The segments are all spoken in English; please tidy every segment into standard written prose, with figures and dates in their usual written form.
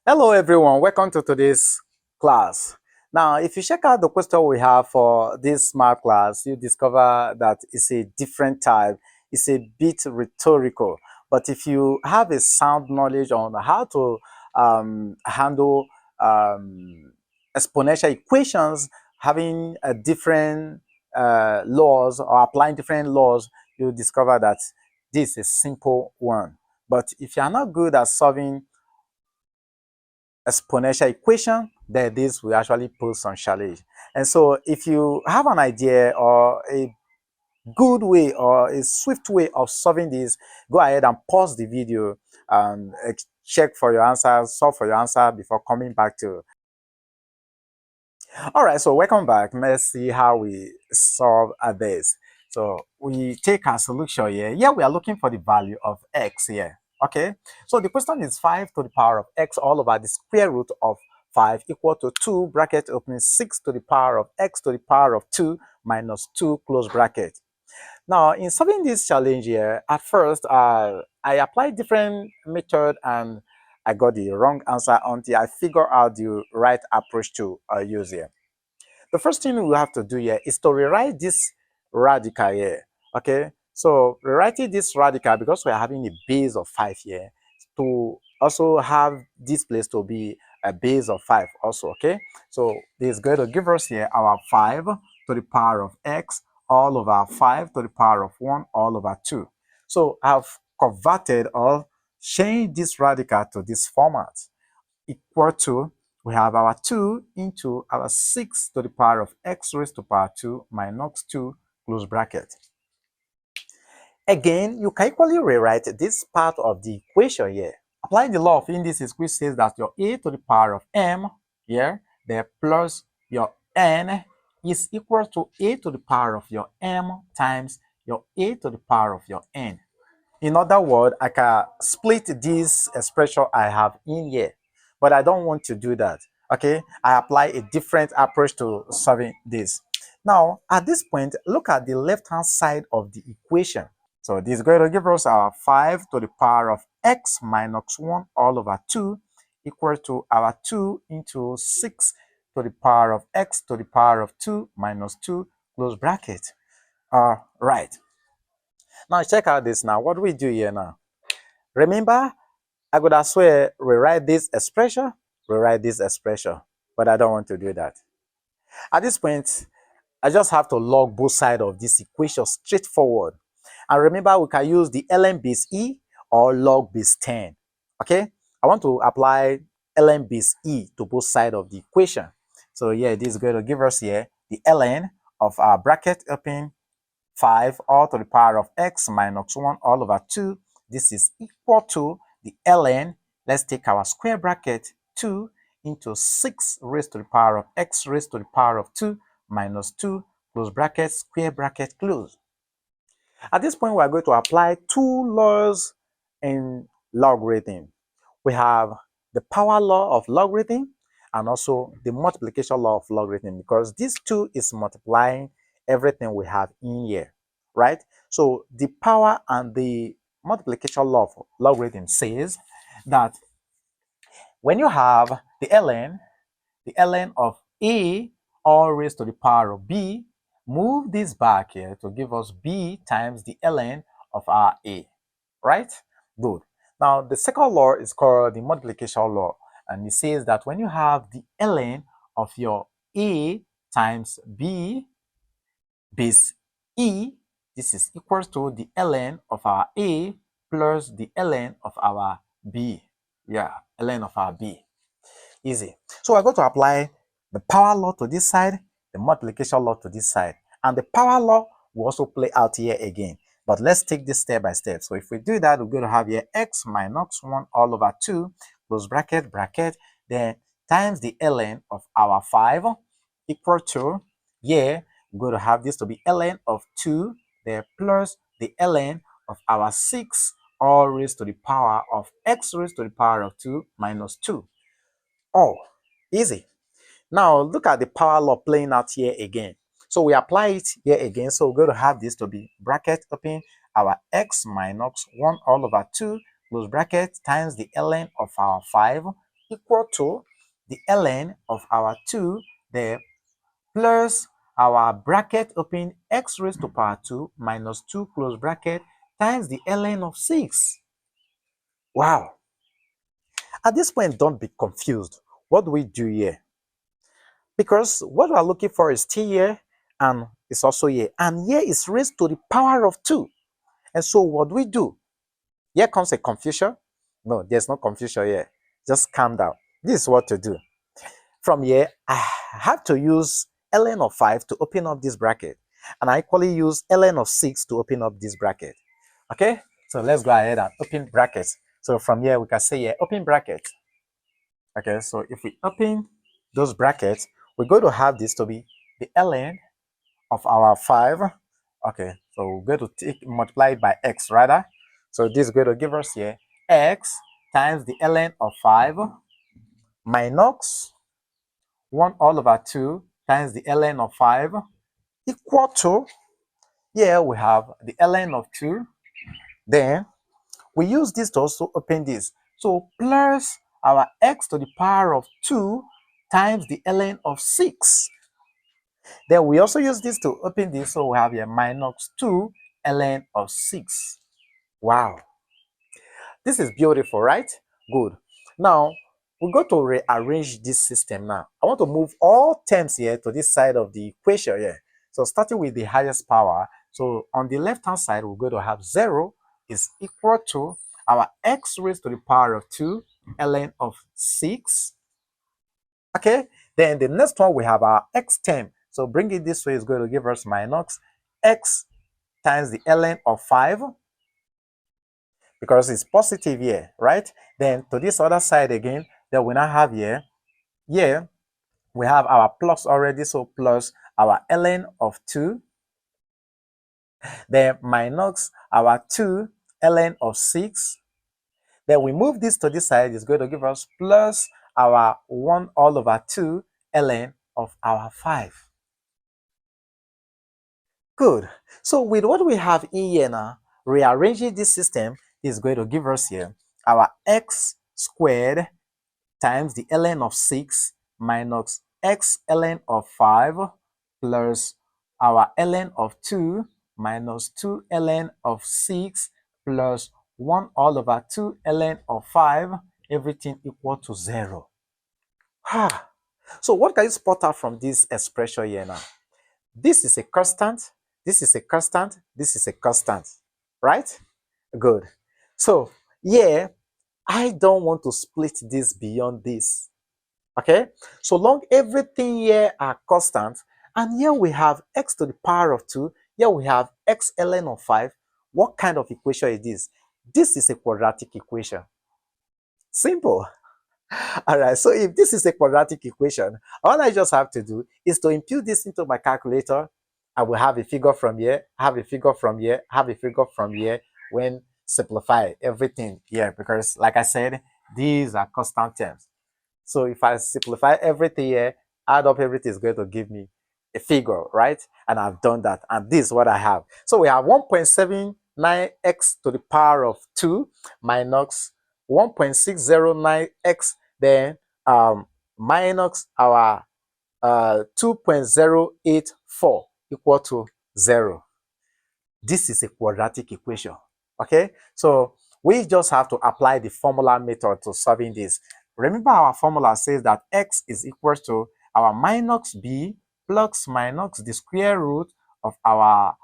Hello everyone, welcome to today's class. Now, if you check out the question we have for this smart class, you discover that it's a different type. It's a bit rhetorical. But if you have a sound knowledge on how to handle exponential equations, having a different laws or applying different laws, you discover that this is a simple one. But if you are not good at solving exponential equation, then this will actually pose some challenge. And so if you have an idea or a good way or a swift way of solving this, go ahead and pause the video and check for your answer, solve for your answer before coming back to. All right, so welcome back. Let's see how we solve this. So we take our solution here. Here we are looking for the value of x here. Okay, so the question is 5 to the power of x all over the square root of 5 equal to 2 bracket opening 6 to the power of x to the power of 2 minus 2 close bracket. Now, in solving this challenge here, at first, I applied different method and I got the wrong answer until I figure out the right approach to use here. The first thing we have to do here is to rewrite this radical here. Okay, so rewriting this radical, because we're having a base of 5 here, to also have this place to be a base of 5 also. Okay, so this is going to give us here our 5 to the power of x all over 5 to the power of 1 all over 2. So I've converted or changed this radical to this format, equal to, we have our 2 into our 6 to the power of x raised to power 2 minus 2 close bracket. Again, you can equally rewrite this part of the equation here. Apply the law of indices, which says that your a to the power of m here, there plus your n is equal to a to the power of your m times your a to the power of your n. In other words, I can split this expression I have in here, but I don't want to do that. Okay, I apply a different approach to solving this. Now, at this point, look at the left-hand side of the equation. So this is going to give us our 5 to the power of x minus 1 all over 2 equal to our 2 into 6 to the power of x to the power of 2 minus 2 close bracket. Right. Now check out this now. What do we do here now? Remember, I could as well rewrite this expression, but I don't want to do that. At this point, I just have to log both sides of this equation straightforward. And remember, we can use the ln base e or log base 10. Okay, I want to apply ln base e to both sides of the equation. So yeah, this is going to give us here the ln of our bracket open 5 all to the power of x minus 1 all over 2. This is equal to the ln. Let's take our square bracket 2 into 6 raised to the power of x raised to the power of 2 minus 2 close bracket square bracket close. At this point, we are going to apply two laws in logarithm. We have the power law of logarithm and also the multiplication law of logarithm, because these two is multiplying everything we have in here, right? So the power and the multiplication law of logarithm says that when you have the ln of a all raised to the power of b, move this back here to give us b times the ln of our a, right? Good. Now, the second law is called the multiplication law, and it says that when you have the ln of your a times b base e, this is equal to the ln of our a plus the ln of our b. Yeah, ln of our b. Easy. So we're going to apply the power law to this side, the multiplication law to this side, and the power law will also play out here again. But let's take this step by step. So if we do that, we're going to have here x minus 1 all over 2 close bracket then times the ln of our 5 equal to, yeah, we're going to have this to be ln of 2 there plus the ln of our 6 all raised to the power of x raised to the power of 2 minus 2. Oh, easy. Now look at the power law playing out here again. So we apply it here again. So we're going to have this to be bracket open our x minus 1 all over 2 close bracket times the ln of our 5 equal to the ln of our 2 there plus our bracket open x raised to power 2 minus 2 close bracket times the ln of 6. Wow. At this point, don't be confused. What do we do here? Because what we're looking for is t here and it's also here. And here is raised to the power of 2. And so what do we do? Here comes a confusion. No, there's no confusion here. Just calm down. This is what to do. From here, I have to use ln of 5 to open up this bracket. And I equally use ln of 6 to open up this bracket. Okay? So let's go ahead and open brackets. So from here, we can say here, open bracket. Okay, so if we open those brackets, we're going to have this to be the ln of our 5. Okay, so we're going to multiply it by x rather. So this is going to give us here x times the ln of 5 minus 1 all over 2 times the ln of 5 equal to, here we have the ln of 2. Then we use this to also open this. So plus our x to the power of 2 times the ln of 6. Then we also use this to open this. So we have here minus 2 ln of 6. Wow. This is beautiful, right? Good. Now, we're going to rearrange this system now. I want to move all terms here to this side of the equation here. So starting with the highest power. So on the left-hand side, we're going to have 0 is equal to our x raised to the power of 2 ln of 6. Okay, then the next one we have our x term. So bring it this way is going to give us minus x times the ln of 5 because it's positive here, right? Then to this other side again, then we now have here we have our plus already, so plus our ln of 2, then minus our 2 ln of 6. Then we move this to this side, is going to give us plus our 1 all over 2 ln of our 5. Good. So with what we have in here now, rearranging this system is going to give us here our x squared times the ln of 6 minus x ln of 5 plus our ln of 2 minus 2 ln of 6 plus 1 all over 2 ln of 5, everything equal to 0. So what can you spot out from this expression here now? This is a constant, this is a constant, this is a constant, right? Good. So here, I don't want to split this beyond this. Okay? So long everything here are constant, and here we have x to the power of 2, here we have x ln of 5. What kind of equation is this? This is a quadratic equation. Simple. All right, so if this is a quadratic equation, all I just have to do is to input this into my calculator. I will have a figure from here, have a figure from here, have a figure from here when simplify everything here, because like I said, these are constant terms. So if I simplify everything here, add up everything, is going to give me a figure, right? And I've done that, and this is what I have. So we have 1.79x to the power of 2 minus 1.609x, then minus our 2.084 equal to 0. This is a quadratic equation. Okay, so we just have to apply the formula method to solving this. Remember, our formula says that x is equal to our minus b plus minus the square root of our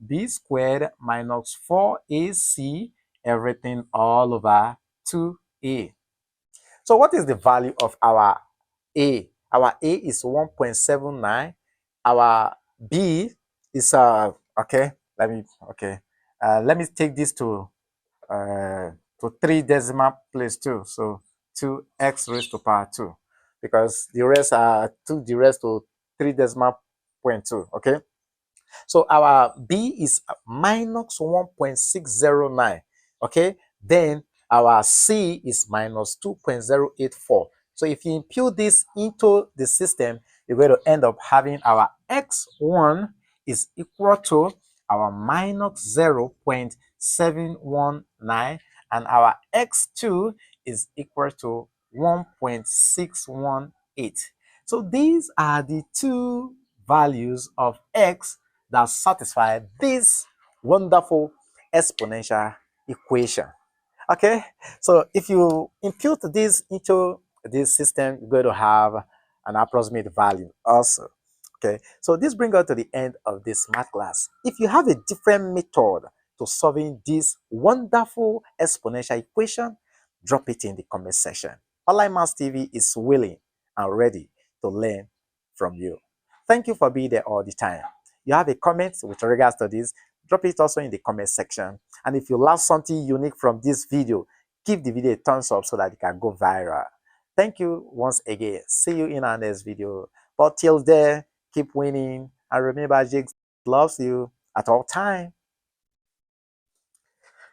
b squared minus 4ac, everything all over 2a. So what is the value of our a? Our a is 1.79. Our b is okay. Let me take this to 3 decimal place too. So 2x raised to power 2, because the rest are 2 the rest to 3 decimal point 2. Okay. So our B is minus 1.609. Okay. Then our C is minus 2.084. So if you impute this into the system, you're going to end up having our x1 is equal to our minus 0.719, and our x2 is equal to 1.618. So these are the two values of x that satisfy this wonderful exponential equation. Okay, so if you impute this into this system, you're going to have an approximate value also. Okay, so this brings us to the end of this math class. If you have a different method to solving this wonderful exponential equation, drop it in the comment section. Online Maths TV is willing and ready to learn from you. Thank you for being there all the time. You have a comment with regards to this, drop it also in the comment section. And if you learn something unique from this video, give the video a thumbs up so that it can go viral. Thank you once again. See you in our next video. But till then, keep winning. And remember, Jake loves you at all time.